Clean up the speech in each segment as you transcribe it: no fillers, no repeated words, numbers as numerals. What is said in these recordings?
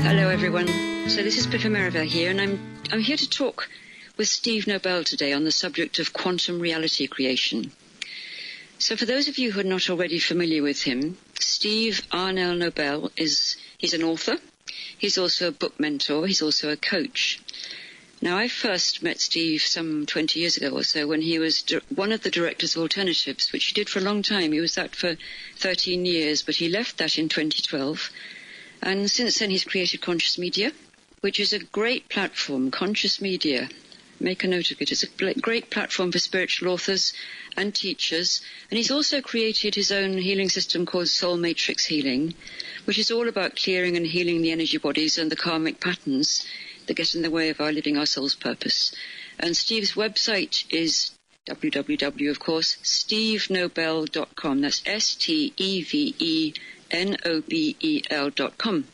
Hello, everyone. So this is Pippa Merivale here, and I'm here to talk with Steve Nobel today on the subject of quantum reality creation. So for those of you who are not already familiar with him, Steve Arnell Nobel he's an author. He's also a book mentor. He's also a coach. Now, I first met Steve some 20 years ago or so when he was one of the directors of Alternatives, which he did for a long time. He was that for 13 years, but he left that in 2012. And since then, he's created Conscious Media, which is a great platform. Conscious Media, make a note of it. It's a great platform for spiritual authors and teachers. And he's also created his own healing system called Soul Matrix Healing, which is all about clearing and healing the energy bodies and the karmic patterns that get in the way of our living our soul's purpose. And Steve's website is www, of course, stevenobel.com. That's STEVENOBEL.com.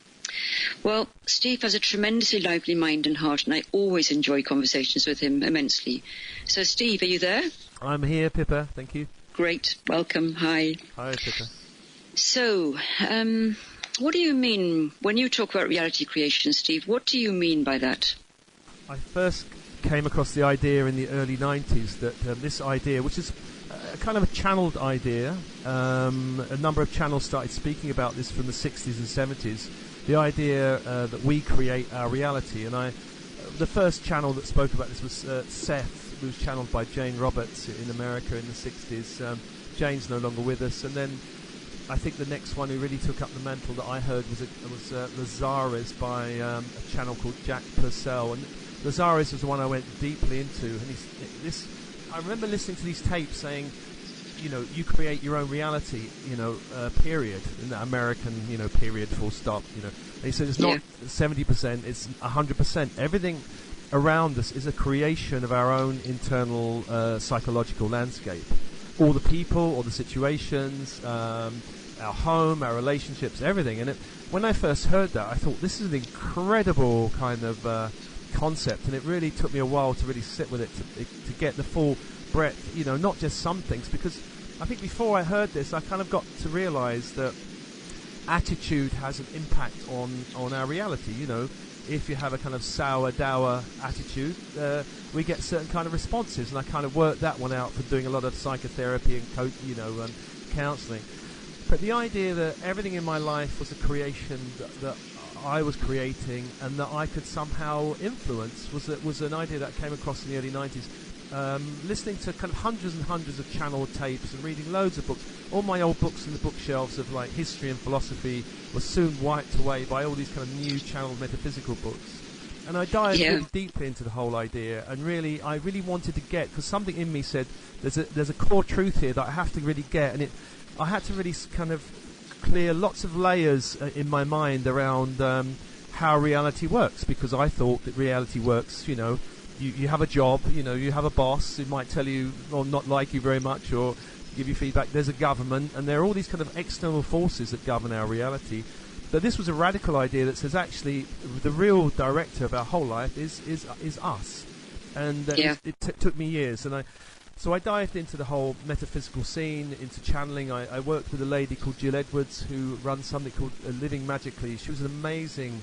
Well, Steve has a tremendously lively mind and heart, and I always enjoy conversations with him immensely. So, Steve, are you there? I'm here, Pippa. Thank you. Great. Welcome. Hi. Hi, Pippa. So, what do you mean when you talk about reality creation, Steve? What do you mean by that? I first came across the idea in the early 90s that this idea, which is kind of a channeled idea, a number of channels started speaking about this from the 60s and 70s, the idea that we create our reality. And the first channel that spoke about this was Seth, who was channeled by Jane Roberts in America in the 60s. Jane's no longer with us. And then I think the next one who really took up the mantle that I heard was Lazarus by a channel called Jack Purcell. And Lazarus was the one I went deeply into. And I remember listening to these tapes saying, you know, you create your own reality, period, in that American, period, full stop, And he said it's not 70%, it's 100%. Everything around us is a creation of our own internal psychological landscape. All the people, all the situations, our home, our relationships, everything. And when I first heard that, I thought this is an incredible kind of concept, and it really took me a while to really sit with it, to get the full breadth, not just some things, because I think before I heard this, I kind of got to realize that attitude has an impact on our reality. If you have a kind of sour, dour attitude, we get certain kind of responses, and I kind of worked that one out for doing a lot of psychotherapy and counseling. But the idea that everything in my life was a creation that I was creating and that I could somehow influence was an idea that came across in the early 90s. Listening to kind of hundreds and hundreds of channeled tapes and reading loads of books. All my old books in the bookshelves of like history and philosophy were soon wiped away by all these kind of new channeled metaphysical books. And I dived really deeply into the whole idea, and I really wanted to get, because something in me said there's a core truth here that I have to really get, and I had to really kind of clear lots of layers in my mind around how reality works, because I thought that reality works, you have a job, you have a boss who might tell you or not like you very much or give you feedback. There's a government, and there are all these kind of external forces that govern our reality. But this was a radical idea that says actually the real director of our whole life is us. And it took me years, and so I dived into the whole metaphysical scene, into channeling. I worked with a lady called Jill Edwards who runs something called Living Magically. She was an amazing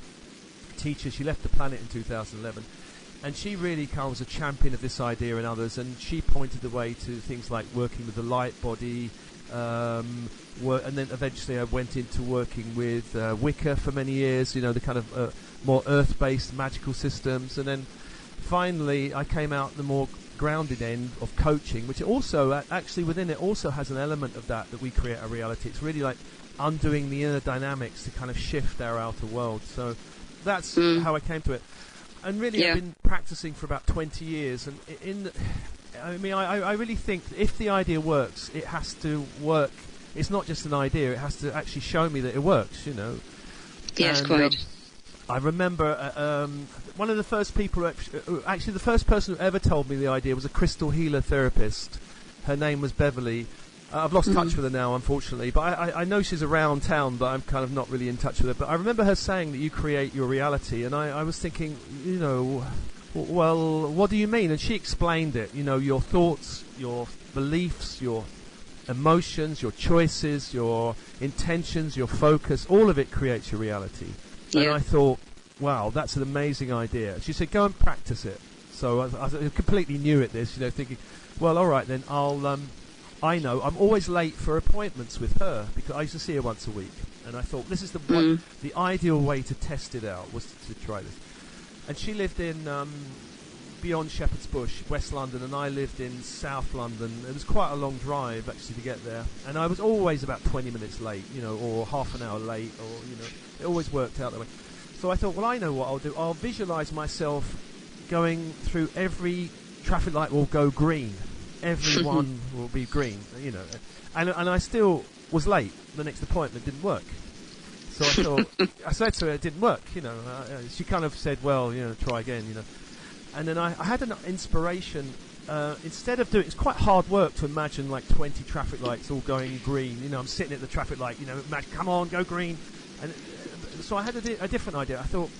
teacher. She left the planet in 2011. And she really was a champion of this idea and others, and she pointed the way to things like working with the light body, and then eventually I went into working with Wicca for many years, the kind of more earth-based magical systems, and then finally I came out the more grounded end of coaching, which also actually within it also has an element of that we create a reality. It's really like undoing the inner dynamics to kind of shift our outer world. So that's how I came to it. And really, I've been practicing for about 20 years, and I really think if the idea works, it has to work. It's not just an idea; it has to actually show me that it works. Yes, quite. I remember one of the first people, actually the first person who ever told me the idea was a crystal healer therapist. Her name was Beverly. I've lost touch with her now, unfortunately, but I know she's around town, but I'm kind of not really in touch with her. But I remember her saying that you create your reality, and I was thinking, well, what do you mean? And she explained it, your thoughts, your beliefs, your emotions, your choices, your intentions, your focus, all of it creates your reality. Yeah. And I thought, wow, that's an amazing idea. She said, go and practice it. So I completely new at this, thinking, well, all right then, I know I'm always late for appointments with her because I used to see her once a week, and I thought this is the ideal way to test it out was to try this. And she lived in beyond Shepherd's Bush, West London, and I lived in South London. It was quite a long drive actually to get there, and I was always about 20 minutes late, or half an hour late, or it always worked out that way. So I thought, well, I know what I'll do. I'll visualise myself going through every traffic light will go green. Everyone will be green, and I still was late. The next appointment didn't work. So I thought, I said to her, it didn't work, she kind of said, well, try again, And then I had an inspiration, instead of doing, it's quite hard work to imagine like 20 traffic lights all going green, I'm sitting at the traffic light, imagine, come on, go green. And so I had a different idea. I thought,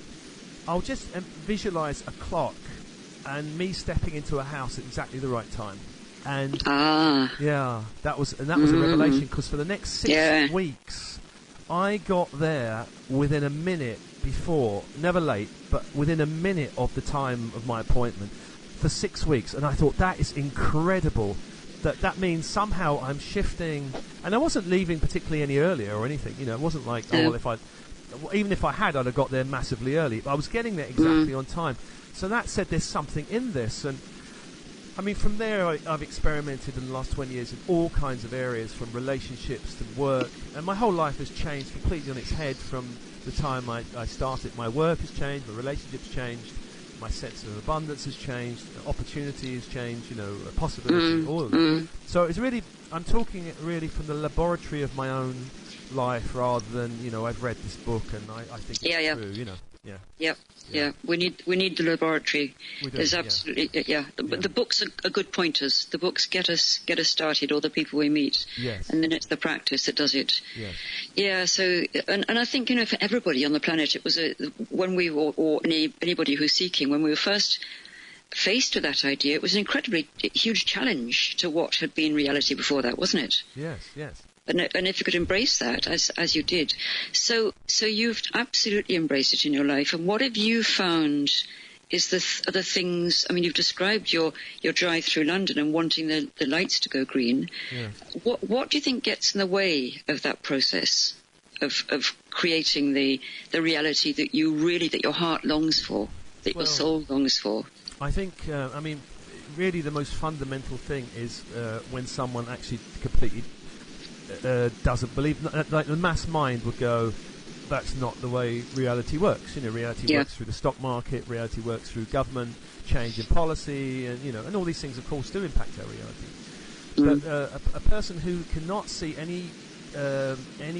I'll just visualise a clock and me stepping into a house at exactly the right time. And that was a revelation, because for the next 6 weeks, I got there within a minute before, never late, but within a minute of the time of my appointment for 6 weeks. And I thought, that is incredible. That means somehow I'm shifting, and I wasn't leaving particularly any earlier or anything. It wasn't like, even if I had, I'd have got there massively early. But I was getting there exactly on time. So that said, there's something in this. And I mean, from there, I've experimented in the last 20 years in all kinds of areas, from relationships to work. And my whole life has changed completely on its head from the time I started. My work has changed, my relationships changed, my sense of abundance has changed, opportunity has changed, possibility, all of that. So it's really, I'm talking it really from the laboratory of my own life, rather than, I've read this book and I think it's true, Yeah. We need the laboratory. We do, There's absolutely The books are good pointers. The books get us started, or the people we meet. Yes. And then it's the practice that does it. Yes. Yeah. So and I think for everybody on the planet, it was when we or anybody who's seeking, when we were first faced with that idea, it was an incredibly huge challenge to what had been reality before that, wasn't it? Yes. And if you could embrace that, as you did. So you've absolutely embraced it in your life. And what have you found is the things, I mean, you've described your drive through London and wanting the lights to go green. Yeah. What do you think gets in the way of that process of creating the reality that your heart longs for, that your soul longs for? I think, really the most fundamental thing is when someone actually completely doesn't believe, like the mass mind would go, that's not the way reality works. Reality works through the stock market, reality works through government, change in policy, and and all these things, of course, do impact our reality. But a person who cannot see any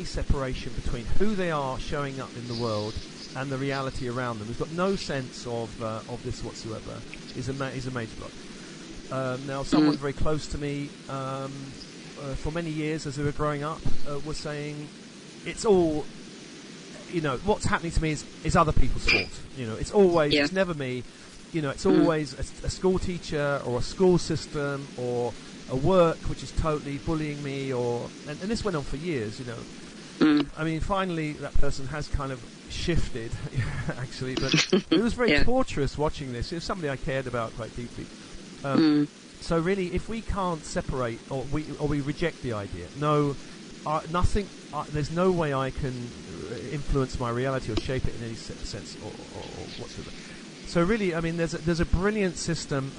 separation between who they are showing up in the world and the reality around them, who's got no sense of this whatsoever, is a major block. Now, someone very close to me, for many years as we were growing up, was saying, it's all, what's happening to me is other people's fault. It's always, it's never me. It's always a school teacher or a school system or a work which is totally bullying me, and this went on for years. I mean, finally that person has kind of shifted, actually, but it was very torturous watching this. It was somebody I cared about quite deeply. So really, if we can't separate, or we reject the idea, nothing. There's no way I can influence my reality or shape it in any sense or whatsoever. So really, I mean, there's a brilliant system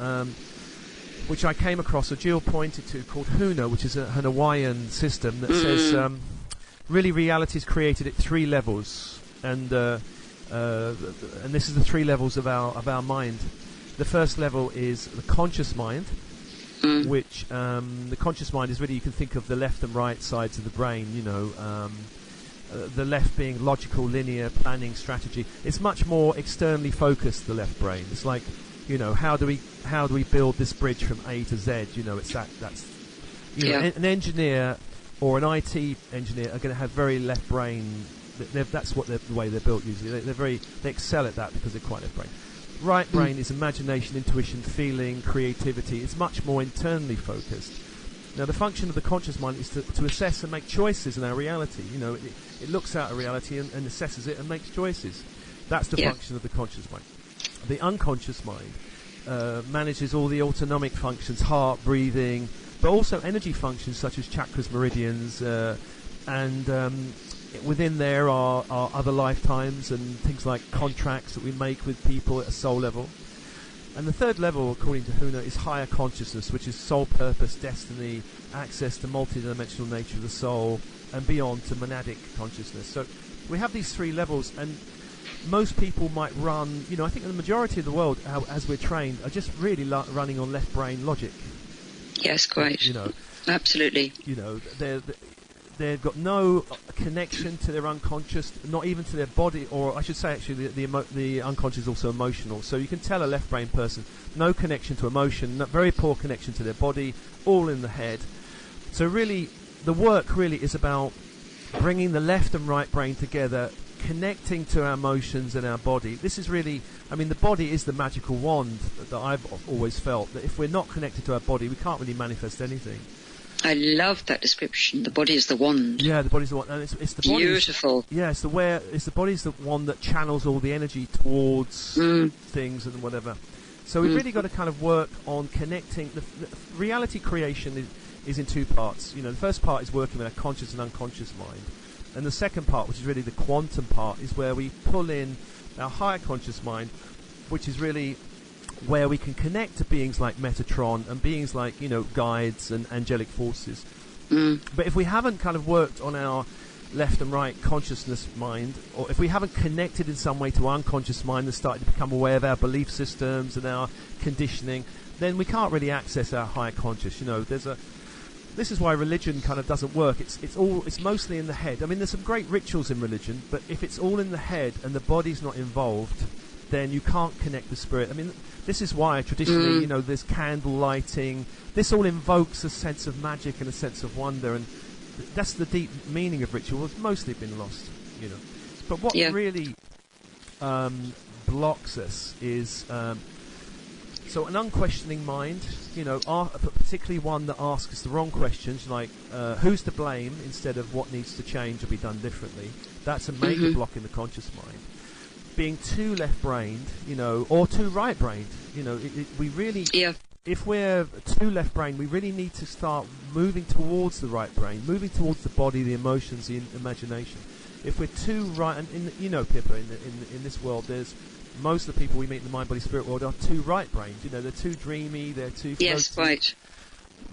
which I came across, or Jill pointed to, called Huna, which is an Hawaiian system that says really reality is created at 3 levels, and this is the 3 levels of our mind. The first level is the conscious mind, which the conscious mind is really, you can think of the left and right sides of the brain, the left being logical, linear, planning, strategy. It's much more externally focused, the left brain. It's like, how do we build this bridge from A to Z? It's that's an engineer or an IT engineer are going to have very left brain. That's what the way they're built usually. They excel at that because they're quite left brain. Right brain is imagination, intuition, feeling, creativity. It's much more internally focused. Now, the function of the conscious mind is to assess and make choices in our reality. It looks at a reality and assesses it and makes choices. That's the function of the conscious mind. The unconscious mind manages all the autonomic functions, heart, breathing, but also energy functions such as chakras, meridians, and within there are other lifetimes and things like contracts that we make with people at a soul level. And the third level, according to Huna, is higher consciousness, which is soul purpose, destiny, access to multi-dimensional nature of the soul, and beyond to monadic consciousness. So we have these three levels, and most people might run, I think the majority of the world, as we're trained, are just really running on left brain logic. Yes, quite. Absolutely. They've got no connection to their unconscious, not even to their body, or I should say actually the unconscious is also emotional. So you can tell a left brain person, no connection to emotion, very poor connection to their body, all in the head. So really, the work really is about bringing the left and right brain together, connecting to our emotions and our body. This is really, the body is the magical wand that I've always felt, that if we're not connected to our body, we can't really manifest anything. I love that description. The body is the wand. Yeah, the body's the wand, and it's the body. Beautiful. Yeah, it's the body's the one that channels all the energy towards things and whatever. So we've really got to kind of work on connecting. The reality creation is in two parts. The first part is working with our conscious and unconscious mind, and the second part, which is really the quantum part, is where we pull in our higher conscious mind, which is really where we can connect to beings like Metatron and beings like, guides and angelic forces. But if we haven't kind of worked on our left and right consciousness mind, or if we haven't connected in some way to our unconscious mind and started to become aware of our belief systems and our conditioning, then we can't really access our higher conscious. This is why religion kind of doesn't work. It's mostly in the head. There's some great rituals in religion, but if it's all in the head and the body's not involved, then you can't connect with spirit. This is why traditionally, there's candle lighting. This all invokes a sense of magic and a sense of wonder, and that's the deep meaning of ritual. It's mostly been lost, But what really blocks us is so an unquestioning mind, particularly one that asks the wrong questions, like who's to blame instead of what needs to change or be done differently. That's a major block in the conscious mind. Being too left-brained, or too right-brained, we really, if we're too left-brained, we really need to start moving towards the right brain, moving towards the body, the emotions, the imagination. If we're too right, and Pippa, in this world, there's most of the people we meet in the mind-body-spirit world are too right-brained. They're too dreamy, they're too floaty. Yes, right.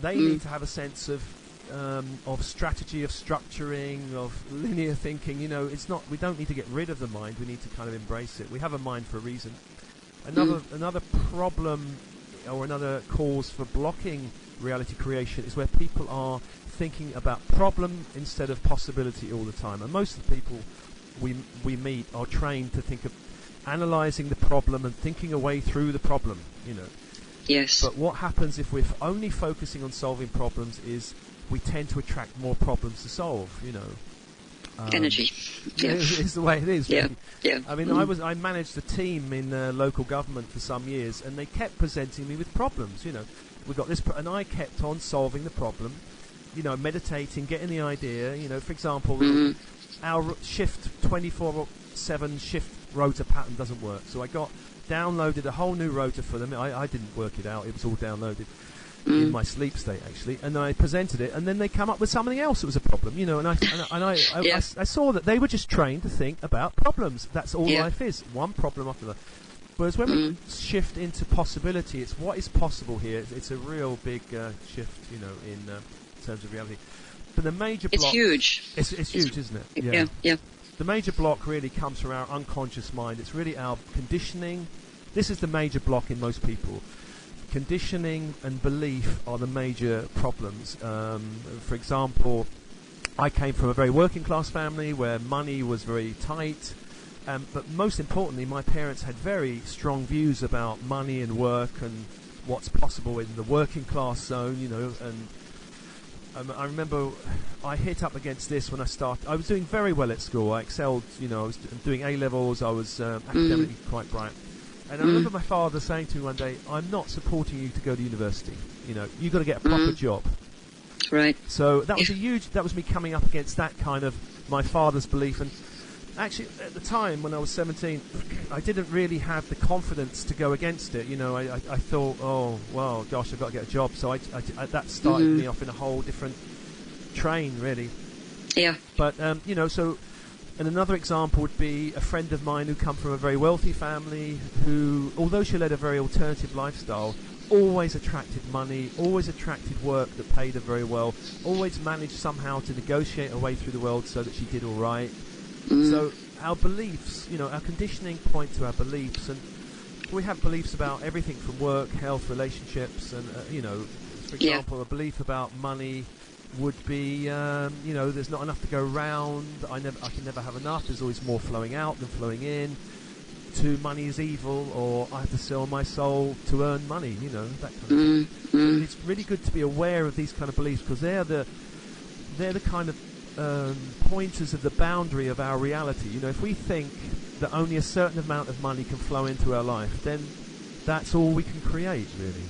They need to have a sense of strategy, of structuring, of linear thinking. We don't need to get rid of the mind. We need to kind of embrace it. We have a mind for a reason. Another problem or another cause for blocking reality creation is where people are thinking about problem instead of possibility all the time. And most of the people we meet are trained to think of analysing the problem and thinking a way through the problem. Yes. But what happens if we're only focusing on solving problems is we tend to attract more problems to solve, Energy. It's the way it is. Yeah. Really. Yeah. I managed a team in local government for some years, and they kept presenting me with problems. We got this, and I kept on solving the problem. Meditating, getting the idea. For example, our shift 24/7 shift rota pattern doesn't work, so I downloaded a whole new rota for them. I didn't work it out; it was all downloaded in my sleep state, actually, and I presented it, and then they come up with something else that was a problem, and I saw that they were just trained to think about problems. That's all life is, one problem after another. Whereas when we shift into possibility, it's what is possible here. It's a real big shift, in terms of reality. But the major block... It's huge. It's huge, isn't it? Yeah. The major block really comes from our unconscious mind. It's really our conditioning. This is the major block in most people. Conditioning and belief are the major problems. For example, I came from a very working class family where money was very tight, but most importantly, my parents had very strong views about money and work and what's possible in the working class zone, and I remember I hit up against this when I started. I was doing very well at school. I excelled, I was doing A-levels, I was academically quite bright. And I remember my father saying to me one day, I'm not supporting you to go to university. You've got to get a proper job. Right. So that was that was me coming up against that kind of my father's belief. And Actually, at the time when I was 17, I didn't really have the confidence to go against it. You know, I thought, oh, well, gosh, I've got to get a job. So that started me off in a whole different train, really. Yeah. But, you know, so... And another example would be a friend of mine who come from a very wealthy family who, although she led a very alternative lifestyle, always attracted money, always attracted work that paid her very well, always managed somehow to negotiate her way through the world so that she did all right. So our beliefs, you know, our conditioning point to our beliefs, and we have beliefs about everything from work, health, relationships, and, you know, for example, a belief about money would be, you know, there's not enough to go round, I can never have enough, there's always more flowing out than flowing in, to money is evil, or I have to sell my soul to earn money, you know, that kind of thing. It's really good to be aware of these kind of beliefs, because they're the kind of pointers of the boundary of our reality. You know, if we think that only a certain amount of money can flow into our life, then that's all we can create, really.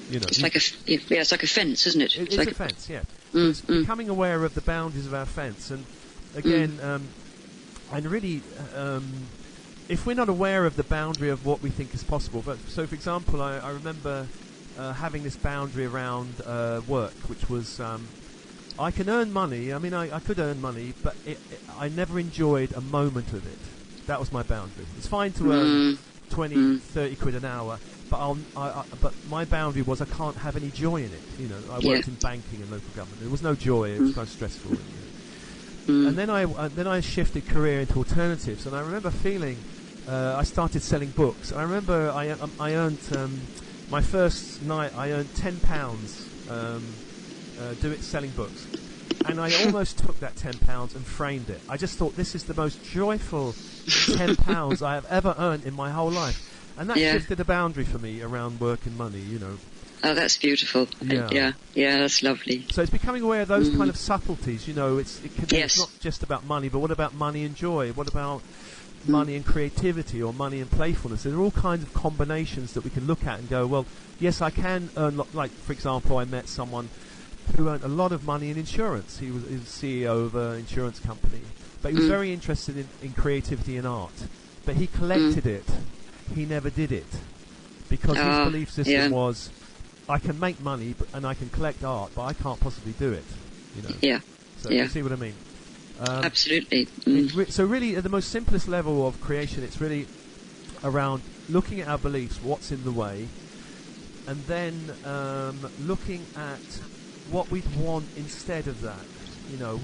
You know, it's like a fence, isn't it? It's like a fence, yeah. It's becoming aware of the boundaries of our fence, and again, and really, if we're not aware of the boundary of what we think is possible, so for example, I remember having this boundary around work, which was I can earn money. I mean, I could earn money, but I never enjoyed a moment of it. That was my boundary. It's fine to earn 20, 30 quid an hour, but but my boundary was I can't have any joy in it. You know, I worked in banking and local government. There was no joy. It was kind of stressful. And then I shifted career into alternatives, and I remember feeling I started selling books. I remember I earned my first night. I earned £10 selling books, and I almost took that £10 and framed it. I just thought, this is the most joyful £10 I have ever earned in my whole life. And that shifted a boundary for me around work and money, you know. Oh, that's beautiful. Yeah, that's lovely. So it's becoming aware of those kind of subtleties, you know. It's not just about money, but what about money and joy? What about money and creativity, or money and playfulness? There are all kinds of combinations that we can look at and go, well, yes, I can earn, like, for example, I met someone who earned a lot of money in insurance. He was CEO of an insurance company, but he was very interested in creativity and art. But he collected it. He never did it, because his belief system was, I can make money and I can collect art, but I can't possibly do it. You know. Yeah. So you see what I mean? Absolutely. So really, at the most simplest level of creation, it's really around looking at our beliefs, what's in the way, and then looking at what we'd want instead of that. You know,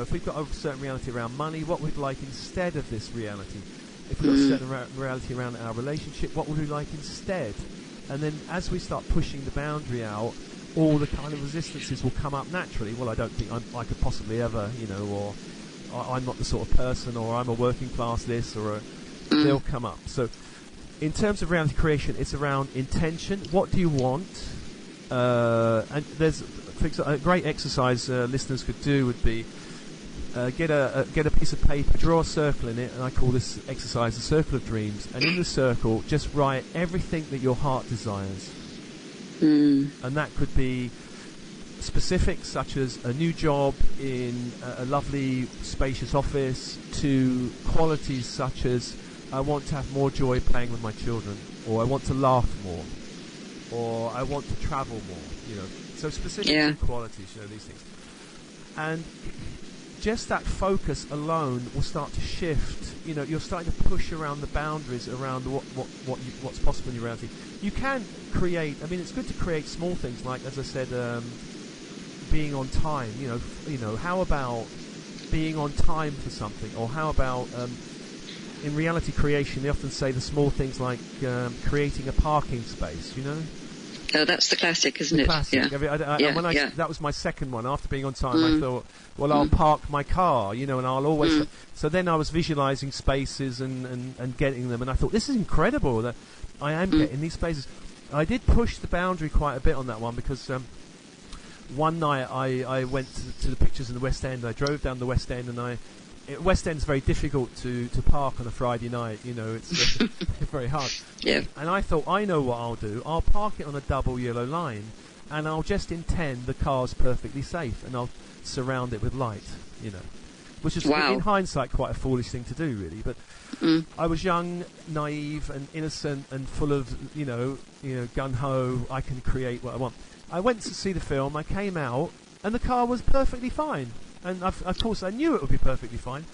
if we've got a certain reality around money, what we'd like instead of this reality. If we've got a certain reality around our relationship, what would we like instead? And then as we start pushing the boundary out, all the kind of resistances will come up naturally. Well, I don't think I could possibly ever, you know, or I'm not the sort of person, or I'm a working class this, or they'll come up. So in terms of reality creation, it's around intention. What do you want? And there's a great exercise listeners could do would be get a piece of paper, draw a circle in it, and I call this exercise the circle of dreams. And in the circle, just write everything that your heart desires. And that could be specifics such as a new job in a lovely, spacious office, to qualities such as I want to have more joy playing with my children, or I want to laugh more, or I want to travel more. You know, so specific qualities. You know, these things, and just that focus alone will start to shift. You know, you're starting to push around the boundaries around what's possible in your reality. You can create. I mean, it's good to create small things like, as I said, being on time. You know, how about being on time for something, or how about in reality creation? They often say the small things like creating a parking space. You know. Oh, that's the classic, isn't it? Classic. Yeah. That was my second one. After being on time, I thought, well, I'll park my car, you know, and I'll always... So then I was visualising spaces and getting them, and I thought, this is incredible that I am getting these spaces. I did push the boundary quite a bit on that one, because one night I went to the pictures in the West End. I drove down the West End, and West End's very difficult to park on a Friday night, you know, it's very hard. Yeah. And I thought, I know what I'll do. I'll park it on a double yellow line, and I'll just intend the car's perfectly safe, and I'll surround it with light, you know. which is Wow. in hindsight quite a foolish thing to do, really. But I was young, naive, and innocent, and full of gun ho. I can create what I want. I went to see the film. I came out, and the car was perfectly fine. And of course, I knew it would be perfectly fine.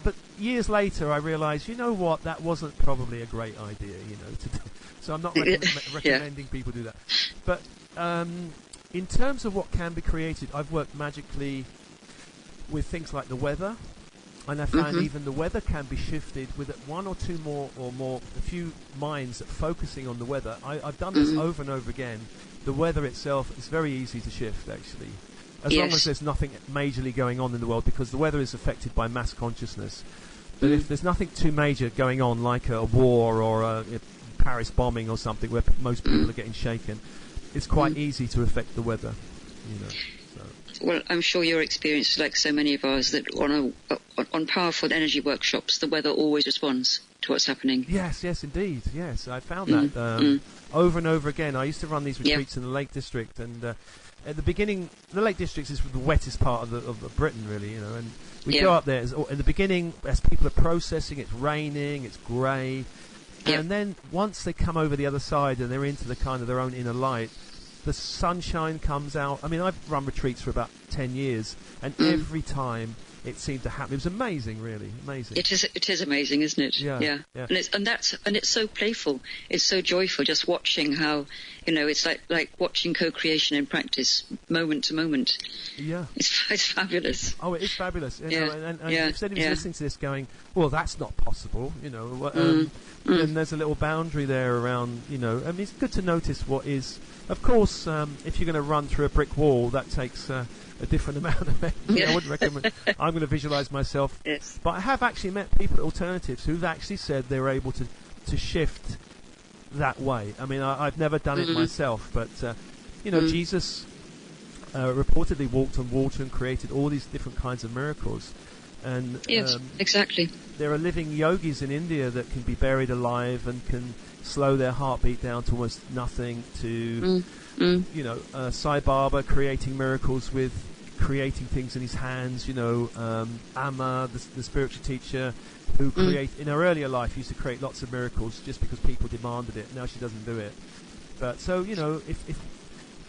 But years later, I realised, you know what, that wasn't probably a great idea, to do. So I'm not recommending people do that. But in terms of what can be created, I've worked magically with things like the weather, and I found even the weather can be shifted with one or two a few minds focusing on the weather. I've done this over and over again. The weather itself is very easy to shift, actually. As long as there's nothing majorly going on in the world, because the weather is affected by mass consciousness. But if there's nothing too major going on, like a war or a Paris bombing or something where most people are getting shaken, it's quite easy to affect the weather. Well, I'm sure your experience is like so many of ours, that on powerful energy workshops, the weather always responds to what's happening. Yes, indeed. Yes, I found that over and over again. I used to run these retreats in the Lake District, and at the beginning, the Lake District is the wettest part of Britain, really, and we go up there. In the beginning, as people are processing, it's raining, it's grey, and then once they come over the other side and they're into the kind of their own inner light, the sunshine comes out. I mean, I've run retreats for about 10 years, and every time it seemed to happen. It was amazing, really amazing. It is amazing, isn't it? Yeah. And it's so playful. It's so joyful, just watching how, it's like watching co-creation in practice, moment to moment. Yeah, it's fabulous. Oh, it is fabulous. And if somebody's listening to this, going, "Well, that's not possible," then there's a little boundary there around. I mean, it's good to notice what is. Of course, if you're going to run through a brick wall, that takes a different amount of energy. I wouldn't recommend. I'm going to visualize myself. Yes. But I have actually met people at Alternatives who've actually said they were able to shift that way. I mean, I've never done it myself, but Jesus reportedly walked on water and created all these different kinds of miracles. And yes, exactly. There are living yogis in India that can be buried alive and can slow their heartbeat down to almost nothing, to Sai Baba creating miracles with creating things in his hands, Amma, the spiritual teacher, who in her earlier life used to create lots of miracles just because people demanded it. Now she doesn't do it. But so, if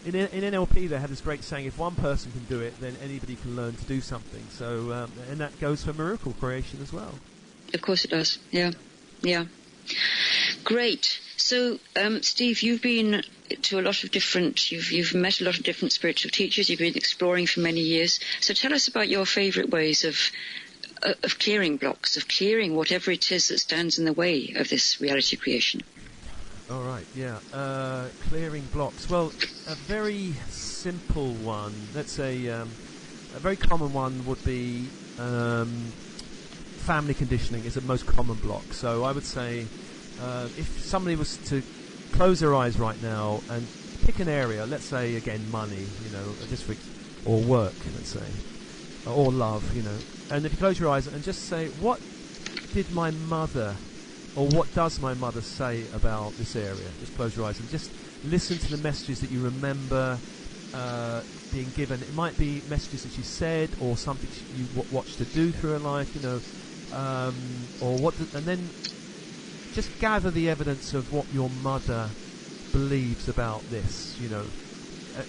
in NLP they have this great saying, if one person can do it, then anybody can learn to do something. So, and that goes for miracle creation as well. Of course it does. Yeah. Great. So, Steve, you've been to a lot of different, you've met a lot of different spiritual teachers. You've been exploring for many years. So tell us about your favourite ways of clearing blocks, of clearing whatever it is that stands in the way of this reality creation. All right, clearing blocks. Well, a very simple one, let's say a very common one would be family conditioning is the most common block. So I would say if somebody was to close their eyes right now and pick an area, let's say again money, or work, let's say, or love, and if you close your eyes and just say, what did my mother, or what does my mother say about this area? Just close your eyes and just listen to the messages that you remember being given. It might be messages that she said, or something you watched her do through her life, and then just gather the evidence of what your mother believes about this,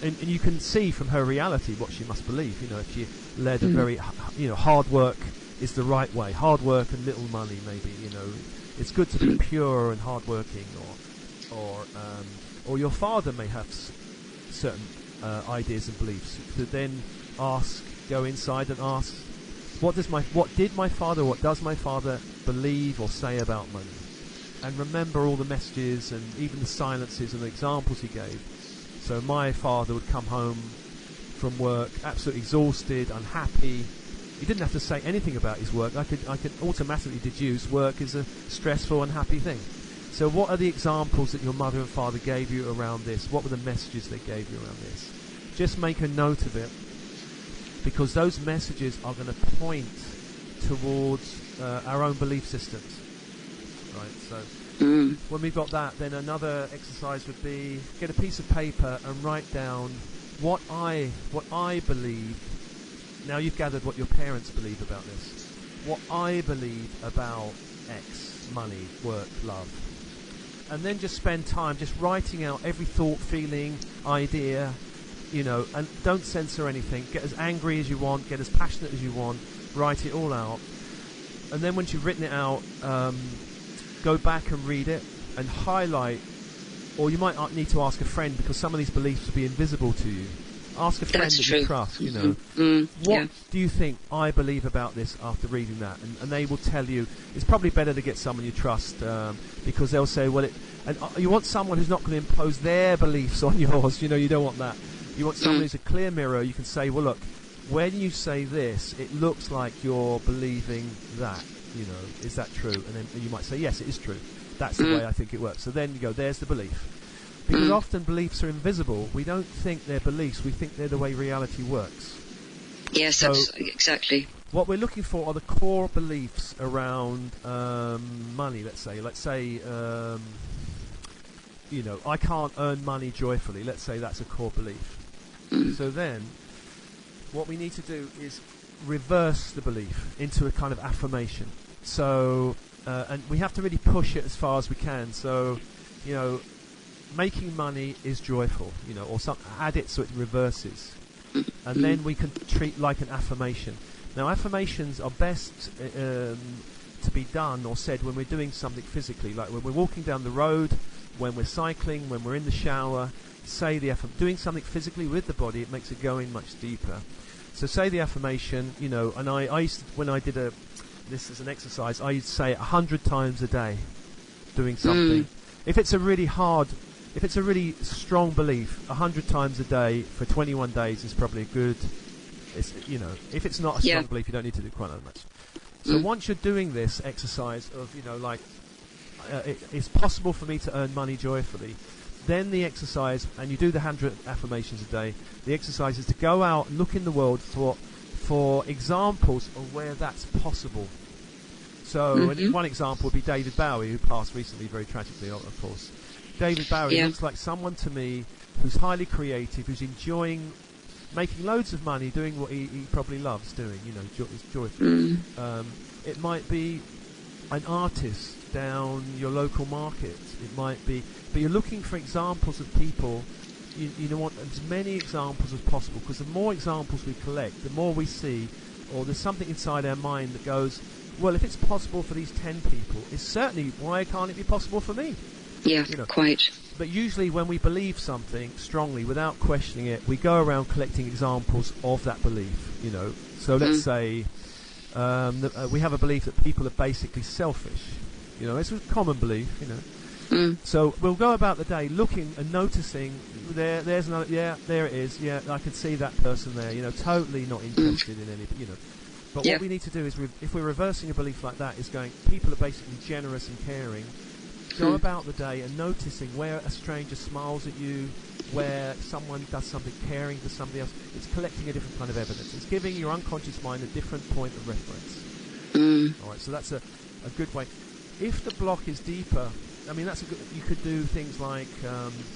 and you can see from her reality what she must believe. If she led a very, hard work is the right way. Hard work and little money, maybe. It's good to be pure and hardworking, or your father may have certain ideas and beliefs. To then go inside and ask, what does my father believe or say about money? And remember all the messages and even the silences and the examples he gave. So my father would come home from work absolutely exhausted, unhappy. He didn't have to say anything about his work. I could automatically deduce work is a stressful, unhappy thing. So what are the examples that your mother and father gave you around this? What were the messages they gave you around this? Just make a note of it, because those messages are going to point towards our own belief systems. Right, so when we've got that, then another exercise would be get a piece of paper and write down what I believe now you've gathered what your parents believe about this. What I believe about X, money, work, love. And then just spend time just writing out every thought, feeling, idea, and don't censor anything. Get as angry as you want, get as passionate as you want, write it all out. And then once you've written it out, go back and read it and highlight, or you might need to ask a friend, because some of these beliefs will be invisible to you. Ask a friend that you trust, what do you think I believe about this after reading that? And they will tell you. It's probably better to get someone you trust, because they'll say, and you want someone who's not going to impose their beliefs on yours. You don't want that. You want someone who's a clear mirror. You can say, well, look, when you say this, it looks like you're believing that. Is that true? And then you might say, yes, it is true. That's the way I think it works. So then you go, there's the belief. Because often beliefs are invisible. We don't think they're beliefs. We think they're the way reality works. Yes, so exactly. What we're looking for are the core beliefs around money, let's say. I can't earn money joyfully. Let's say that's a core belief. So then, what we need to do is reverse the belief into a kind of affirmation. So, and we have to really push it as far as we can. So, making money is joyful, or add it so it reverses. And then we can treat like an affirmation. Now, affirmations are best to be done or said when we're doing something physically, like when we're walking down the road, when we're cycling, when we're in the shower. Say the doing something physically with the body, it makes it go in much deeper. So say the affirmation, and I used to, when I did this as an exercise, I used to say it 100 times a day, doing something. If it's a really strong belief, 100 times a day for 21 days is probably a good. If it's not a strong belief, you don't need to do quite that much. So once you're doing this exercise of, it's possible for me to earn money joyfully, then the exercise, and you do the 100 affirmations a day, the exercise is to go out and look in the world for examples of where that's possible. So one example would be David Bowie, who passed recently, very tragically, of course. David Bowie looks like someone to me who's highly creative, who's enjoying making loads of money, doing what he probably loves doing, is joyful. It might be an artist down your local market. It might be, but you're looking for examples of people. You want as many examples as possible, because the more examples we collect, the more we see, or there's something inside our mind that goes, well, if it's possible for these 10 people, it's certainly, why can't it be possible for me? Yeah, quite. But usually when we believe something strongly, without questioning it, we go around collecting examples of that belief, So let's say we have a belief that people are basically selfish. It's a common belief, So we'll go about the day looking and noticing, there's another, there it is, I can see that person there, totally not interested in any, But what we need to do is, if we're reversing a belief like that, is going, people are basically generous and caring. Go about the day and noticing where a stranger smiles at you, where someone does something caring for somebody else. It's collecting a different kind of evidence. It's giving your unconscious mind a different point of reference. All right, so that's a good way. If the block is deeper, you could do things like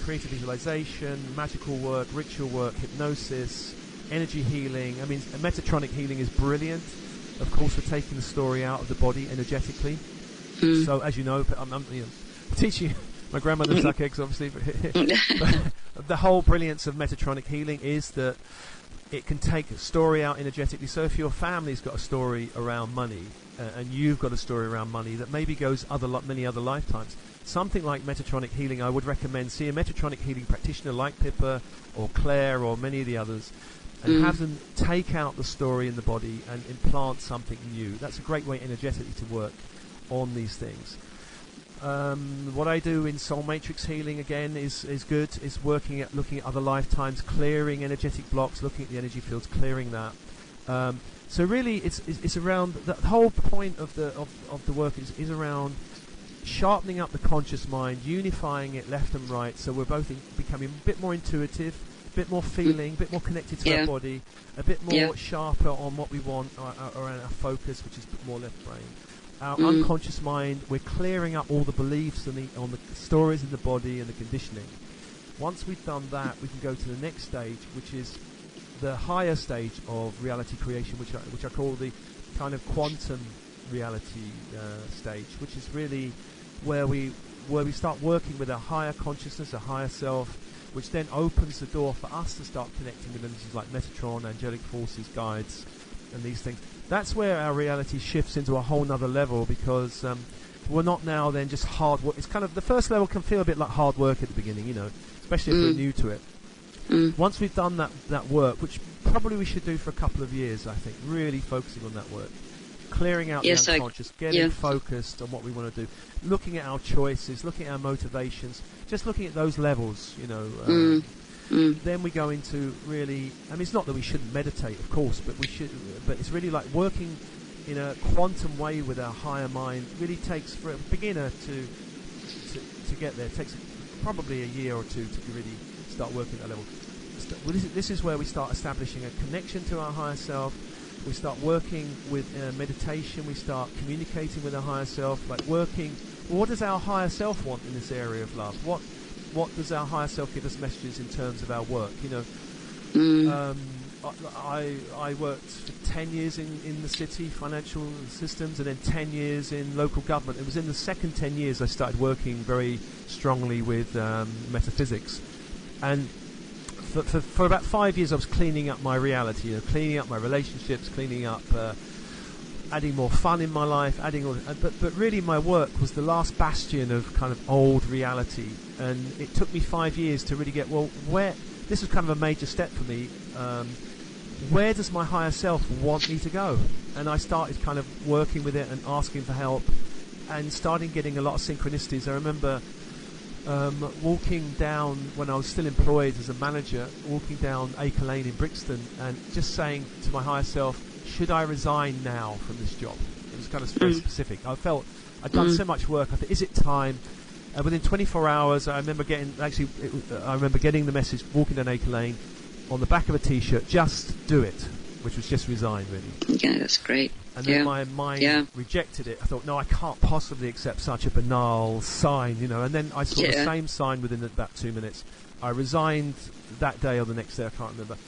creative visualization, magical work, ritual work, hypnosis, energy healing. Metatronic healing is brilliant. Of course, we're taking the story out of the body energetically. So, as you know, I'm teaching my grandmother to suck eggs, obviously. But the whole brilliance of Metatronic healing is that it can take a story out energetically. So if your family's got a story around money, and you've got a story around money that maybe goes many other lifetimes, something like Metatronic healing, I would recommend see a Metatronic healing practitioner like Pippa or Claire or many of the others, and have them take out the story in the body and implant something new. That's a great way energetically to work on these things. What I do in Soul Matrix healing again is good. Is looking at other lifetimes, clearing energetic blocks, looking at the energy fields, clearing that. So really, it's around the whole point of the work is around sharpening up the conscious mind, unifying it left and right. So we're both becoming a bit more intuitive, a bit more feeling, a bit more connected to our body, a bit more sharper on what we want around our focus, which is a bit more left brain. Our unconscious mind, we're clearing up all the beliefs and on the stories in the body and the conditioning. Once we've done that, we can go to the next stage, which is the higher stage of reality creation, which I call the kind of quantum reality stage, which is really where we start working with a higher consciousness, a higher self, which then opens the door for us to start connecting with entities like Metatron, angelic forces, guides, and these things. That's where our reality shifts into a whole nother level, because we're not now then just hard work. It's kind of, the first level can feel a bit like hard work at the beginning, especially if we're new to it. Once we've done that work, which probably we should do for a couple of years, I think, really focusing on that work, clearing out the unconscious, getting focused on what we want to do, looking at our choices, looking at our motivations, just looking at those levels, then we go into really, it's not that we shouldn't meditate, of course, but we should, but it's really like working in a quantum way with our higher mind. Really takes, for a beginner to get there, it takes probably a year or two to really start working at that level. This is where we start establishing a connection to our higher self. We start working with meditation. We start communicating with our higher self, like working. Well, what does our higher self want in this area of love? What does our higher self give us messages in terms of our work? I worked for 10 years in the city, financial systems, and then 10 years in local government. It was in the second 10 years I started working very strongly with metaphysics. And for about 5 years I was cleaning up my reality, cleaning up my relationships, cleaning up, adding more fun in my life, but really my work was the last bastion of kind of old reality. And it took me 5 years to really get, this was kind of a major step for me. Where does my higher self want me to go? And I started kind of working with it and asking for help, and starting getting a lot of synchronicities. I remember walking down, when I was still employed as a manager, walking down Acre Lane in Brixton and just saying to my higher self, should I resign now from this job? It was kind of very specific. I felt I'd done so much work. I thought, is it time? Within 24 hours, I remember getting the message, walking down Acre Lane, on the back of a T-shirt, just do it, which was just resign, really. Yeah, that's great. And then my mind rejected it. I thought, no, I can't possibly accept such a banal sign, And then I saw the same sign within about 2 minutes. I resigned that day or the next day, I can't remember.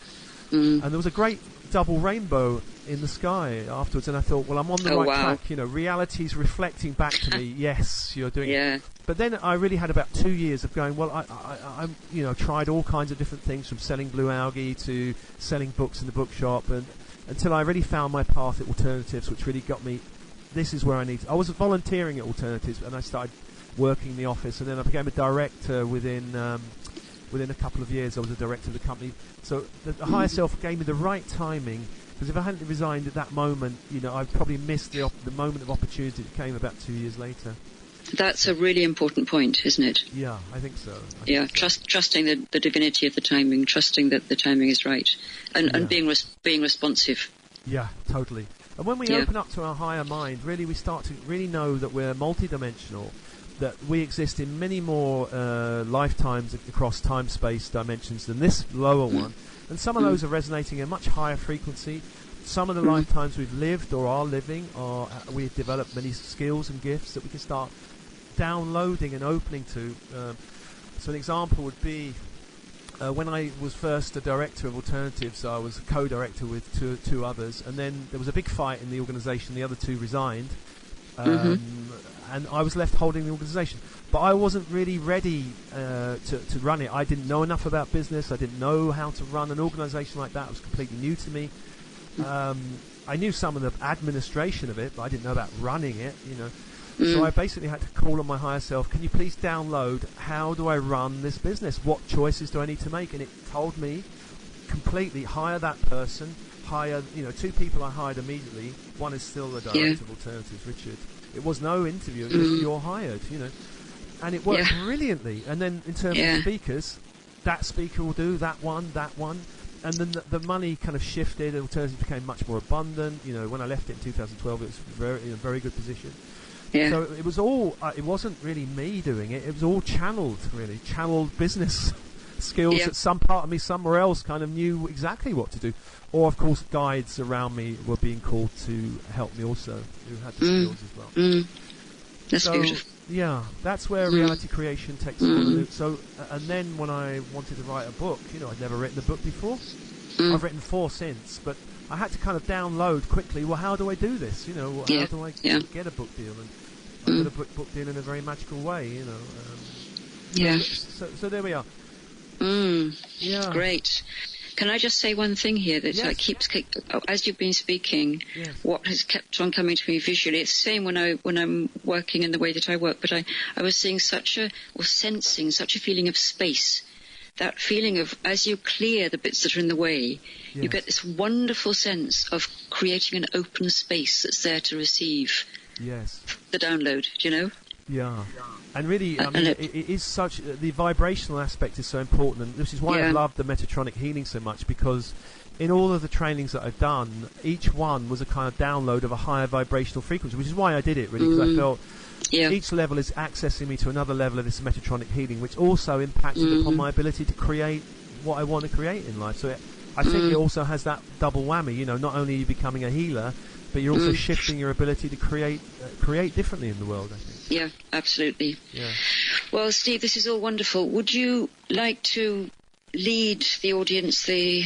And there was a great double rainbow in the sky afterwards, and I thought, well, I'm on the right track. Reality's reflecting back to me. Yes, you're doing it. But then I really had about 2 years of going, well, I tried all kinds of different things, from selling blue algae to selling books in the bookshop, and until I really found my path at alternatives, which really got me, this is where I need to. I was volunteering at alternatives, and I started working in the office, and then I became a director within a couple of years. I was a director of the company. So the higher self gave me the right timing, because if I hadn't resigned at that moment, I'd probably missed the moment of opportunity that came about 2 years later. That's a really important point, isn't it? Yeah, I think so. Trusting the divinity of the timing, trusting that the timing is right, and being responsive. Yeah, totally. And when we open up to our higher mind, really we start to really know that we're multidimensional, that we exist in many more lifetimes across time-space dimensions than this lower one. And some of those are resonating at a much higher frequency. Some of the lifetimes we've lived or are living, we've developed many skills and gifts that we can start downloading and opening to. So an example would be when I was first a director of alternatives, I was a co-director with two others, and then there was a big fight in the organisation. The other two resigned, and I was left holding the organisation. But I wasn't really ready to run it. I didn't know enough about business. I didn't know how to run an organisation like that. It was completely new to me. I knew some of the administration of it, but I didn't know about running it, So I basically had to call on my higher self, can you please download, how do I run this business? What choices do I need to make? And it told me completely, hire that person, hire, two people I hired immediately. One is still the director of alternatives, Richard. It was no interview, it was you're hired, And it worked brilliantly. And then in terms of speakers, that speaker will do that one. And then the money kind of shifted. Alternatives became much more abundant. When I left it in 2012, it was in a very good position. Yeah. So it was all. It wasn't really me doing it. It was all channeled business skills that some part of me somewhere else kind of knew exactly what to do. Or of course, guides around me were being called to help me also, who had the skills as well. That's beautiful. Yeah, that's where reality creation takes on. So, and then when I wanted to write a book, I'd never written a book before. I've written 4 since, but I had to kind of download quickly. Well, how do I do this? How do I get a book deal? And I got a book deal in a very magical way. So there we are. Yeah. Great. Can I just say one thing here that keeps, as you've been speaking, what has kept on coming to me visually, it's the same when I'm working in the way that I work, but I was seeing sensing such a feeling of space. That feeling of, as you clear the bits that are in the way, you get this wonderful sense of creating an open space that's there to receive the download, do you know? Yeah. And really, it is such, the vibrational aspect is so important, and this is why I love the Metatronic healing so much, because in all of the trainings that I've done, each one was a kind of download of a higher vibrational frequency, which is why I did it, really, because I felt each level is accessing me to another level of this Metatronic healing, which also impacted upon my ability to create what I want to create in life. So I think it also has that double whammy, not only are you becoming a healer, but you're also shifting your ability to create differently in the world, I think. Yeah, absolutely. Yeah. Well, Steve, this is all wonderful. Would you like to lead the audience, the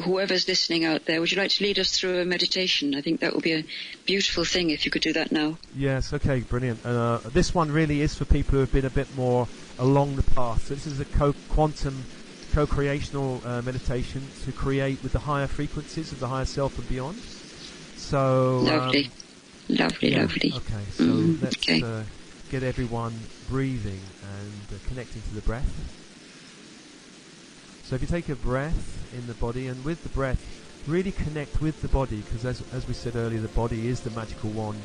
whoever's listening out there, would you like to lead us through a meditation? I think that would be a beautiful thing if you could do that now. Yes, okay, brilliant. This one really is for people who have been a bit more along the path. So this is a quantum co-creational meditation to create with the higher frequencies of the higher self and beyond. So lovely. Lovely. Okay, so let's get everyone breathing and connecting to the breath. So if you take a breath in the body, and with the breath, really connect with the body, because as we said earlier, the body is the magical wand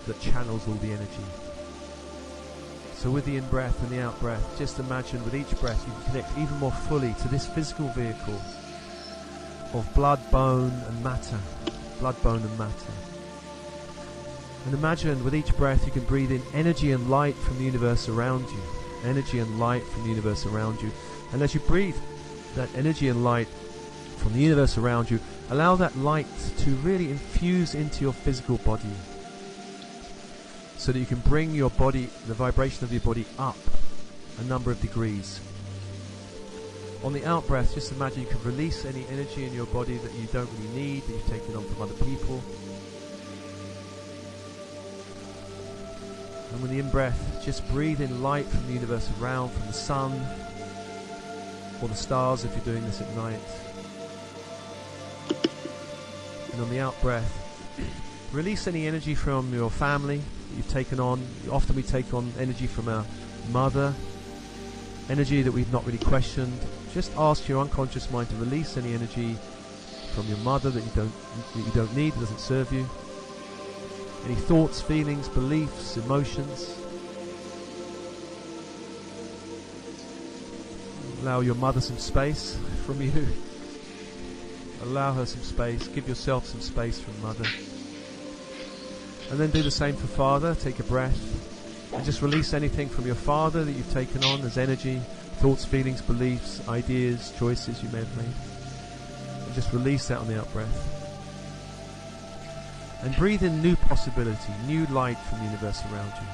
that channels all the energy. So with the in-breath and the out-breath, just imagine with each breath you can connect even more fully to this physical vehicle of blood, bone and matter. Blood, bone and matter. And imagine with each breath you can breathe in energy and light from the universe around you. Energy and light from the universe around you. And as you breathe that energy and light from the universe around you, allow that light to really infuse into your physical body, so that you can bring your body, the vibration of your body, up a number of degrees. On the out breath, just imagine you can release any energy in your body that you don't really need, that you've taken on from other people. And with the in-breath, just breathe in light from the universe around, from the sun, or the stars if you're doing this at night. And on the out-breath, release any energy from your family that you've taken on. Often we take on energy from our mother, energy that we've not really questioned. Just ask your unconscious mind to release any energy from your mother that you don't need, that doesn't serve you. Any thoughts, feelings, beliefs, emotions. Allow your mother some space from you. Allow her some space. Give yourself some space from mother. And then do the same for father. Take a breath. And just release anything from your father that you've taken on as energy. Thoughts, feelings, beliefs, ideas, choices you may have made. And just release that on the out breath. And breathe in new possibility, new light from the universe around you.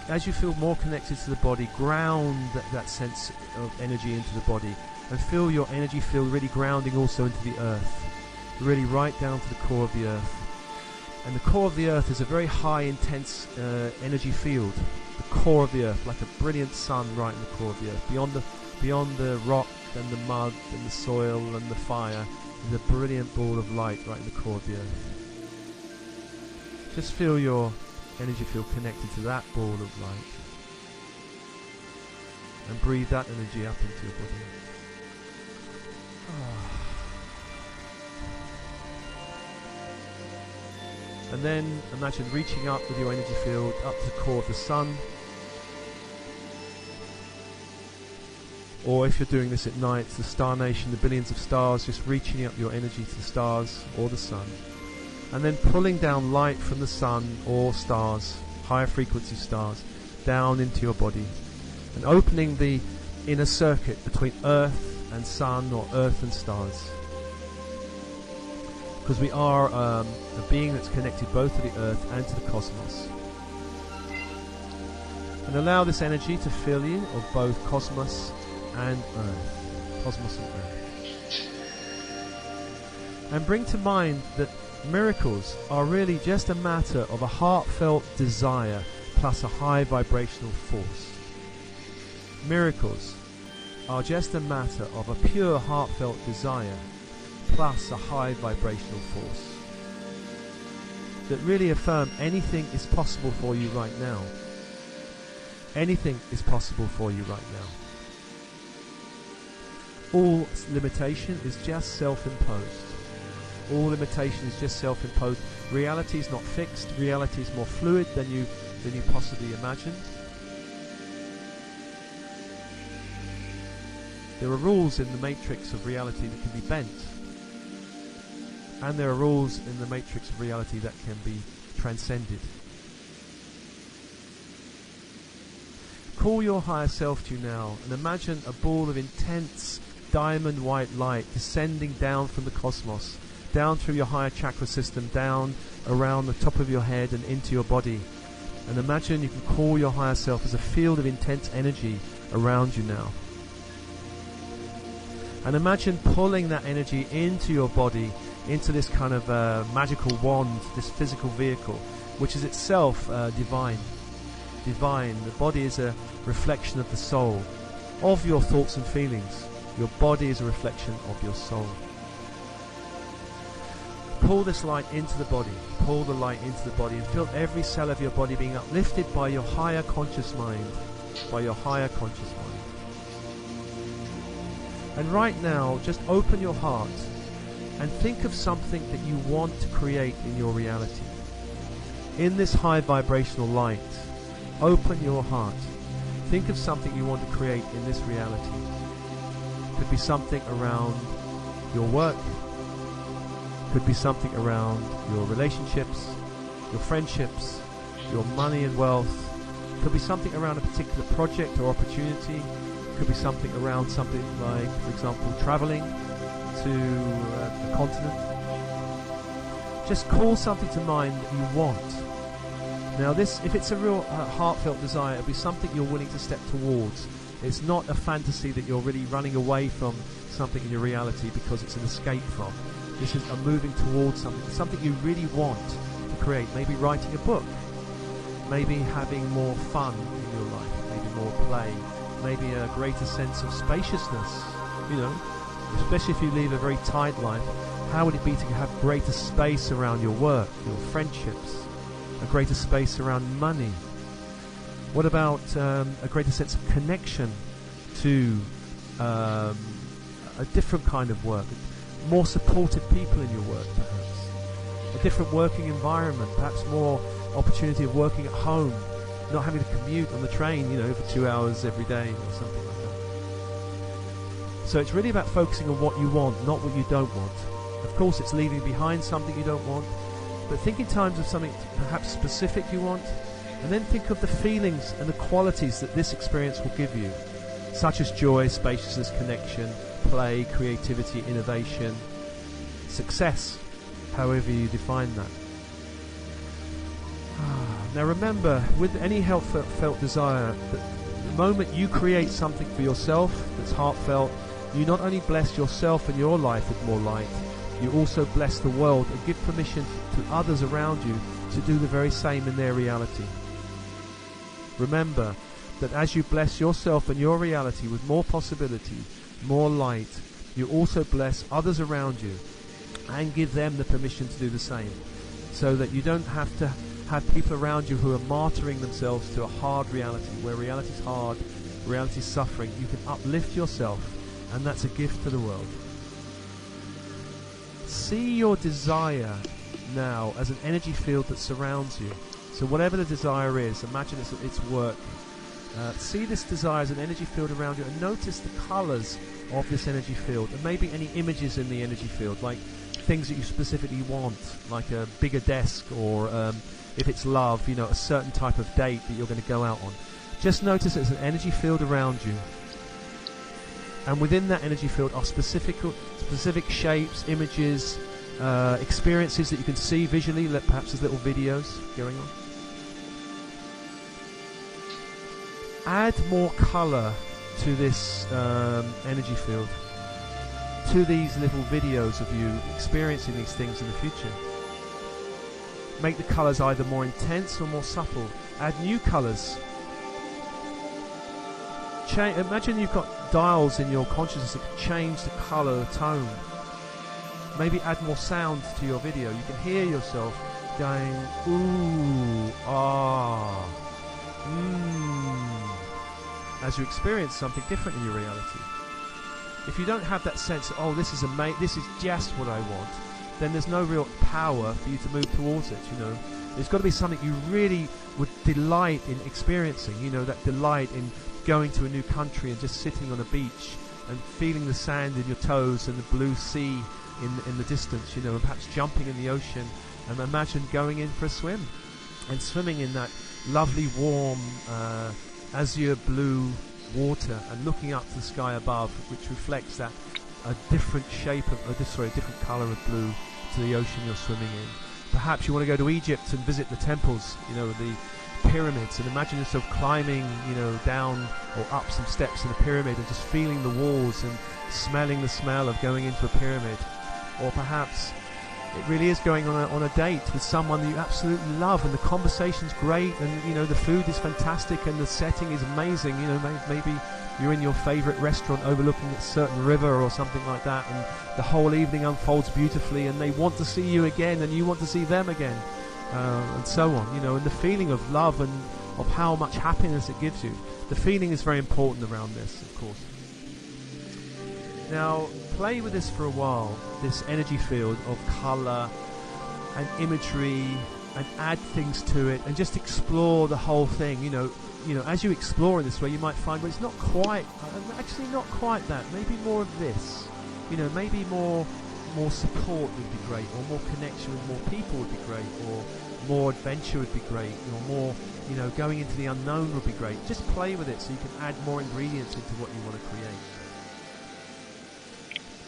As you feel more connected to the body, ground that sense of energy into the body, and feel your energy field really grounding also into the earth, really right down to the core of the earth. And the core of the earth is a very high, intense energy field. The core of the earth, like a brilliant sun right in the core of the earth. Beyond the rock and the mud and the soil and the fire, is a brilliant ball of light right in the core of the earth. Just feel your energy field connected to that ball of light. And breathe that energy up into your body. And then imagine reaching up with your energy field up to the core of the sun. Or if you're doing this at night, the star nation, the billions of stars, just reaching up your energy to the stars or the sun. And then pulling down light from the sun or stars, higher frequency stars, down into your body. And opening the inner circuit between earth and sun or earth and stars. Because we are a being that's connected both to the earth and to the cosmos. And allow this energy to fill you of both cosmos and Earth. Cosmos and Earth. And bring to mind that miracles are really just a matter of a heartfelt desire plus a high vibrational force. Miracles are just a matter of a pure heartfelt desire plus a high vibrational force that really affirm anything is possible for you right now. Anything is possible for you right now. All limitation is just self-imposed. All limitation is just self-imposed. Reality is not fixed. Reality is more fluid than you possibly imagined. There are rules in the matrix of reality that can be bent. And there are rules in the matrix of reality that can be transcended. Call your higher self to you now and imagine a ball of intense diamond white light descending down from the cosmos, down through your higher chakra system, down around the top of your head and into your body. And imagine you can call your higher self as a field of intense energy around you now. And imagine pulling that energy into your body, into this kind of magical wand, this physical vehicle, which is itself divine. Divine. The body is a reflection of the soul, of your thoughts and feelings. Your body is a reflection of your soul. Pull this light into the body. Pull the light into the body and feel every cell of your body being uplifted by your higher conscious mind. By your higher conscious mind. And right now, just open your heart and think of something that you want to create in your reality. In this high vibrational light, open your heart. Think of something you want to create in this reality. Could be something around your work. Could be something around your relationships, your friendships, your money and wealth. Could be something around a particular project or opportunity. Could be something around something like, for example, traveling to a continent. Just call something to mind that you want. Now this, if it's a real heartfelt desire, it'll be something you're willing to step towards. It's not a fantasy that you're really running away from something in your reality because it's an escape from. This is a moving towards something you really want to create. Maybe writing a book. Maybe having more fun in your life. Maybe more play. Maybe a greater sense of spaciousness. You know, especially if you lead a very tight life, how would it be to have greater space around your work, your friendships, a greater space around money? What about a greater sense of connection to a different kind of work, more supportive people in your work perhaps, a different working environment, perhaps more opportunity of working at home, not having to commute on the train, you know, for 2 hours every day or something like that. So it's really about focusing on what you want, not what you don't want. Of course it's leaving behind something you don't want, but think in terms of something perhaps specific you want, and then think of the feelings and the qualities that this experience will give you, such as joy, spaciousness, connection, play, creativity, innovation, success, however you define that. Now remember, with any heartfelt desire, that the moment you create something for yourself that's heartfelt, you not only bless yourself and your life with more light, you also bless the world and give permission to others around you to do the very same in their reality. Remember that as you bless yourself and your reality with more possibility, more light, you also bless others around you and give them the permission to do the same, so that you don't have to have people around you who are martyring themselves to a hard reality, where reality is hard, reality is suffering. You can uplift yourself, and that's a gift to the world. See your desire now as an energy field that surrounds you. So whatever the desire is, imagine it's work. See this desire as an energy field around you, and notice the colours of this energy field, and maybe any images in the energy field, like things that you specifically want, like a bigger desk, or if it's love, you know, a certain type of date that you're going to go out on. Just notice it's an energy field around you, and within that energy field are specific shapes, images, experiences that you can see visually. Perhaps there's little videos going on. Add more colour to this energy field, to these little videos of you experiencing these things in the future. Make the colours either more intense or more subtle. Add new colours. Imagine you've got dials in your consciousness that change the colour, tone. Maybe add more sound to your video. You can hear yourself going, ooh, ah, as you experience something different in your reality. If you don't have that sense, oh, this is just what I want, then there's no real power for you to move towards it, you know. There's got to be something you really would delight in experiencing, you know, that delight in going to a new country and just sitting on a beach and feeling the sand in your toes and the blue sea in the distance, you know, and perhaps jumping in the ocean, and imagine going in for a swim and swimming in that lovely warm azure blue water and looking up to the sky above, which reflects that a different shape of, a different colour of blue to the ocean you're swimming in. Perhaps you want to go to Egypt and visit the temples, you know, the pyramids, and imagine yourself climbing, you know, down or up some steps in a pyramid and just feeling the walls and smelling the smell of going into a pyramid. Or perhaps it really is going on a date with someone that you absolutely love, and the conversation's great, and you know the food is fantastic, and the setting is amazing. You know, maybe you're in your favourite restaurant overlooking a certain river or something like that, and the whole evening unfolds beautifully, and they want to see you again, and you want to see them again, and so on. You know, and the feeling of love and of how much happiness it gives you. The feeling is very important around this, of course. Now, play with this for a while, this energy field of colour and imagery, and add things to it, and just explore the whole thing. You know, as you explore in this way, you might find, well, it's not quite, actually not quite that. Maybe more of this. You know, maybe more support would be great, or more connection with more people would be great, or more adventure would be great, or more, you know, going into the unknown would be great. Just play with it so you can add more ingredients into what you want to create.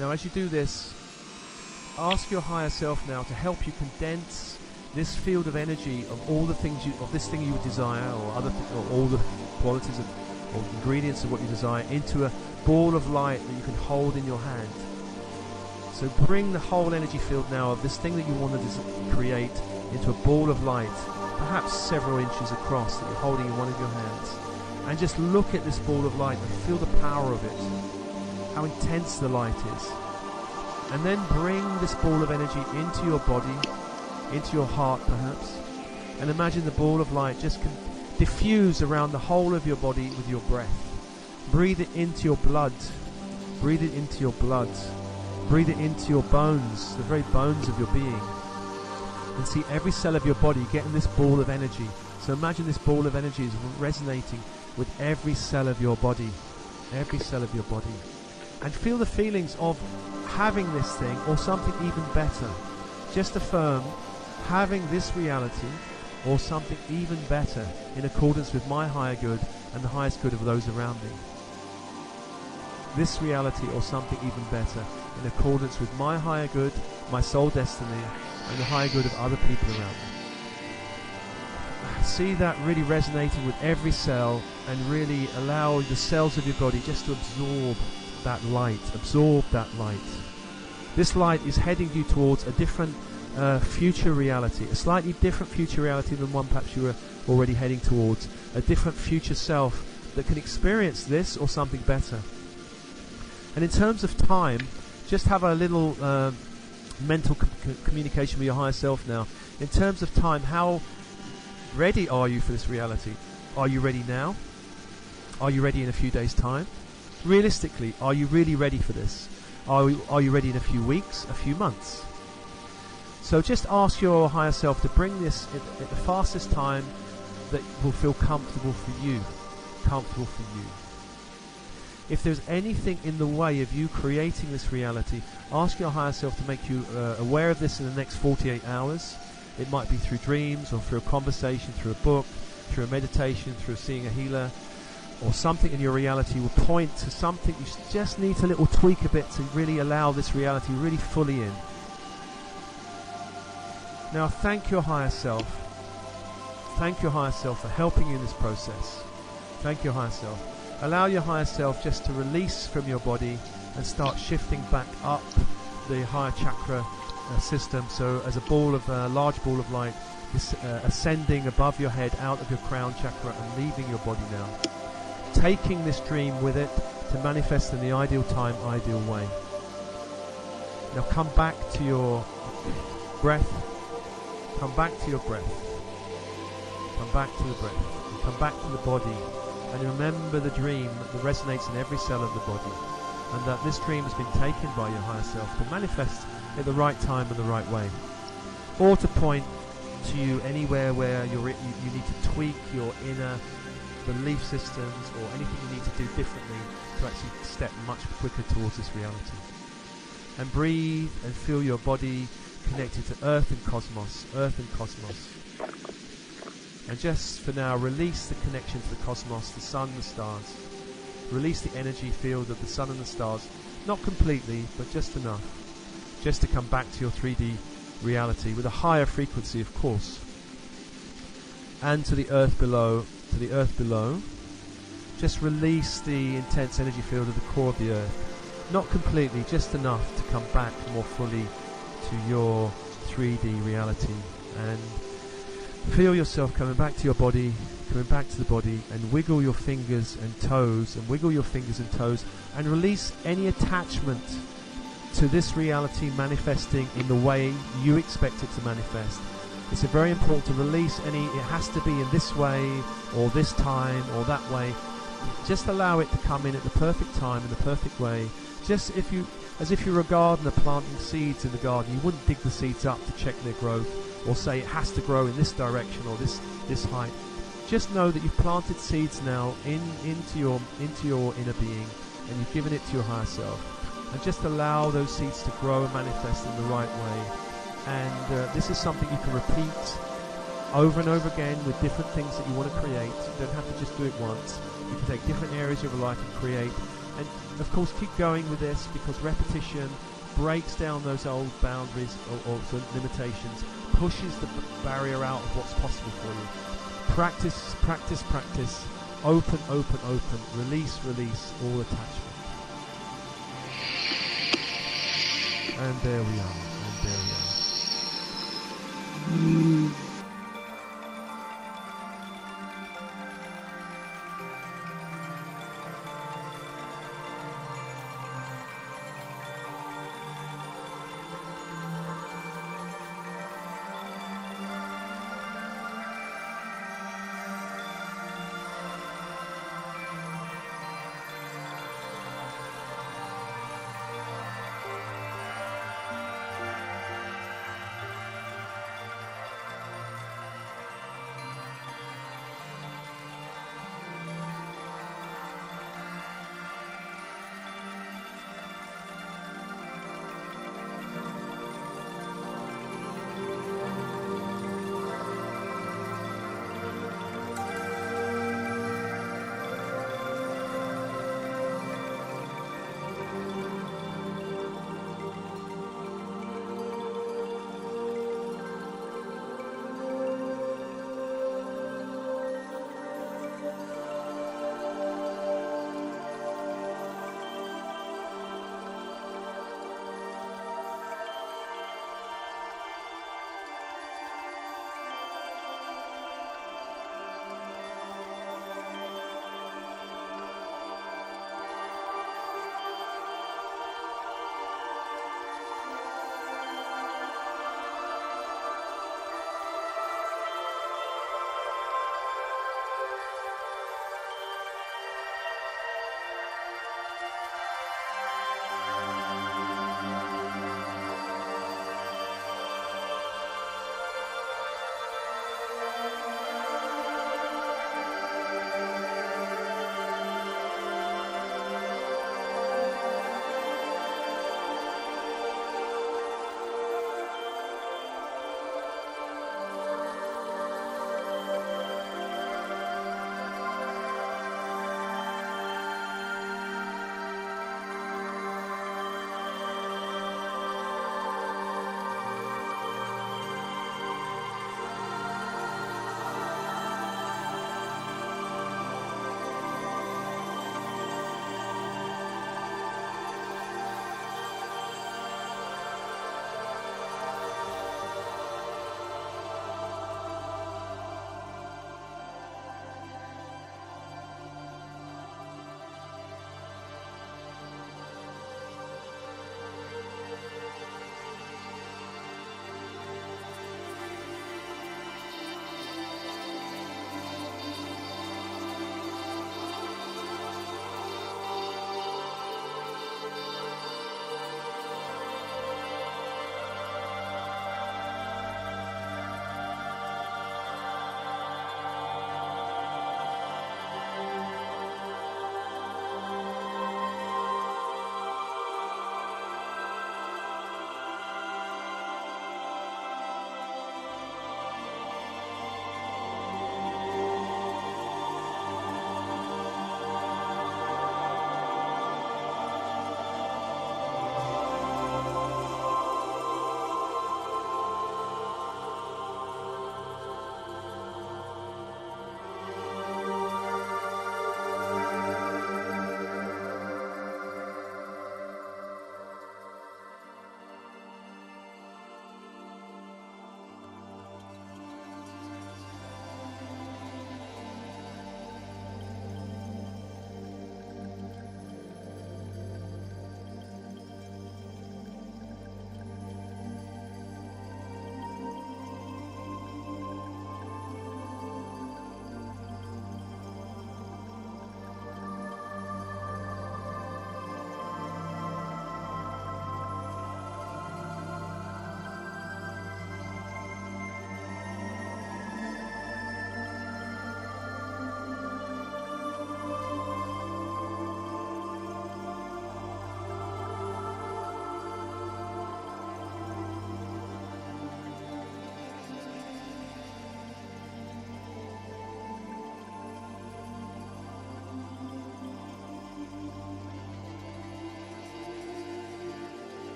Now, as you do this, ask your higher self now to help you condense this field of energy of all the things of this thing you would desire, or or all the qualities or ingredients of what you desire, into a ball of light that you can hold in your hand. So bring the whole energy field now of this thing that you want to create into a ball of light, perhaps several inches across, that you're holding in one of your hands, and just look at this ball of light and feel the power of it, how intense the light is. And then bring this ball of energy into your body, into your heart perhaps, and imagine the ball of light just can diffuse around the whole of your body with your breath. Breathe it into your blood. Breathe it into your blood. Breathe it into your bones, the very bones of your being. And see every cell of your body getting this ball of energy. So imagine this ball of energy is resonating with every cell of your body. Every cell of your body. And feel the feelings of having this thing or something even better. Just affirm having this reality or something even better in accordance with my higher good and the highest good of those around me. This reality or something even better in accordance with my higher good, my soul destiny, and the higher good of other people around me. See that really resonating with every cell, and really allow the cells of your body just to absorb that light. Absorb that light. This light is heading you towards a different future reality, a slightly different future reality than one perhaps you were already heading towards, a different future self that can experience this or something better. And in terms of time, just have a little mental communication with your higher self now. In terms of time, how ready are you for this reality? Are you ready now? Are you ready in a few days' time? Realistically, are you really ready for this? Are you ready in a few weeks, a few months? So just ask your higher self to bring this at the fastest time that will feel comfortable for you. Comfortable for you. If there's anything in the way of you creating this reality, ask your higher self to make you aware of this in the next 48 hours. It might be through dreams, or through a conversation, through a book, through a meditation, through seeing a healer, or something in your reality will point to something you just need a little tweak a bit to really allow this reality really fully in. Now thank your higher self. Thank your higher self for helping you in this process. Thank your higher self. Allow your higher self just to release from your body and start shifting back up the higher chakra system. So as a large ball of light is ascending above your head, out of your crown chakra and leaving your body now. Taking this dream with it to manifest in the ideal time, ideal way. Now come back to your breath. Come back to your breath. Come back to the breath. And come back to the body. And remember the dream that resonates in every cell of the body. And that this dream has been taken by your higher self to manifest at the right time and the right way. Or to point to you anywhere where you need to tweak your inner belief systems or anything you need to do differently to actually step much quicker towards this reality. And breathe and feel your body connected to earth and cosmos, and just for now release the connection to the cosmos, the sun, the stars. Release the energy field of the sun and the stars, not completely but just enough, just to come back to your 3D reality with a higher frequency, of course. And to the earth below, just release the intense energy field of the core of the earth, not completely, just enough to come back more fully to your 3D reality. And feel yourself coming back to your body, coming back to the body, and wiggle your fingers and toes, and release any attachment to this reality manifesting in the way you expect it to manifest. It's very important to release any, it has to be in this way, or this time, or that way. Just allow it to come in at the perfect time, in the perfect way. Just as if you're a gardener planting seeds in the garden, you wouldn't dig the seeds up to check their growth, or say it has to grow in this direction or this height. Just know that you've planted seeds now into your inner being, and you've given it to your higher self. And just allow those seeds to grow and manifest in the right way. And this is something you can repeat over and over again with different things that you want to create. You don't have to just do it once. You can take different areas of your life and create. And of course keep going with this, because repetition breaks down those old boundaries or limitations, pushes the barrier out of what's possible for you. Practice, practice, practice. Open, open, open. Release, release all attachment. And there we are. And there we are.